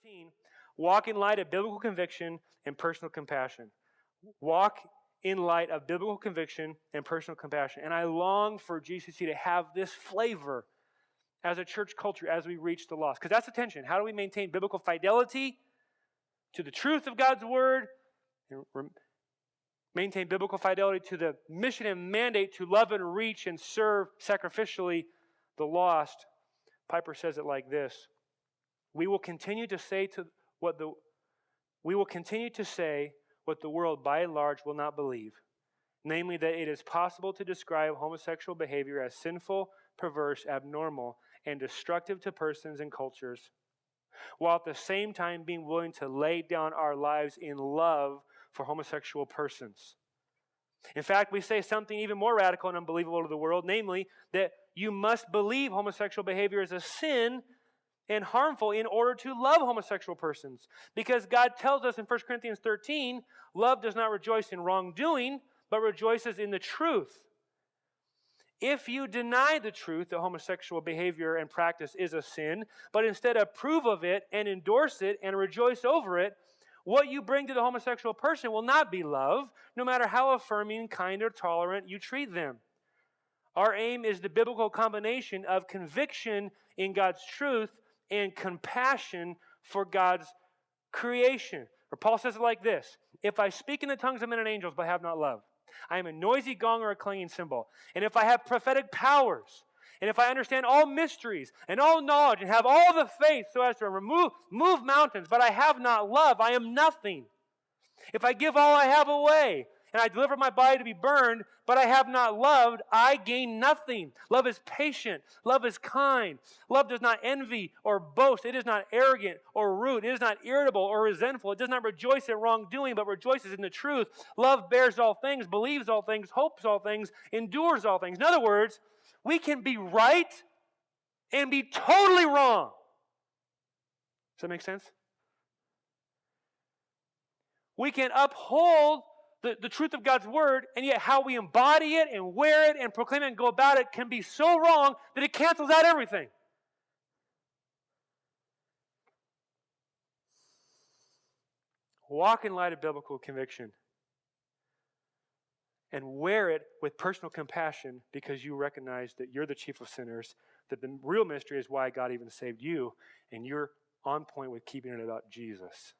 13, walk in light of biblical conviction and personal compassion. Walk in light of biblical conviction and personal compassion. And I long for GCC to have this flavor as a church culture as we reach the lost. Because that's the tension. How do we maintain biblical fidelity to the truth of God's word and maintain biblical fidelity to the mission and mandate to love and reach and serve sacrificially the lost? Piper says it like this: we will continue to say what the world by and large will not believe, namely that it is possible to describe homosexual behavior as sinful, perverse, abnormal, and destructive to persons and cultures, while at the same time being willing to lay down our lives in love for homosexual persons. In fact, we say something even more radical and unbelievable to the world, namely that you must believe homosexual behavior is a sin and harmful in order to love homosexual persons. Because God tells us in 1 Corinthians 13, love does not rejoice in wrongdoing, but rejoices in the truth. If you deny the truth that homosexual behavior and practice is a sin, but instead approve of it and endorse it and rejoice over it, what you bring to the homosexual person will not be love, no matter how affirming, kind, or tolerant you treat them. Our aim is the biblical combination of conviction in God's truth and compassion for God's creation. Or Paul says it like this: if I speak in the tongues of men and angels but have not love, I am a noisy gong or a clanging cymbal. And if I have prophetic powers, and if I understand all mysteries and all knowledge and have all the faith so as to move mountains, but I have not love, I am nothing. If I give all I have away, and I deliver my body to be burned, but I have not loved, I gain nothing. Love is patient. Love is kind. Love does not envy or boast. It is not arrogant or rude. It is not irritable or resentful. It does not rejoice at wrongdoing, but rejoices in the truth. Love bears all things, believes all things, hopes all things, endures all things. In other words, we can be right and be totally wrong. Does that make sense? We can uphold the truth of God's word, and yet how we embody it and wear it and proclaim it and go about it can be so wrong that it cancels out everything. Walk in light of biblical conviction and wear it with personal compassion, because you recognize that you're the chief of sinners, that the real mystery is why God even saved you, and you're on point with keeping it about Jesus.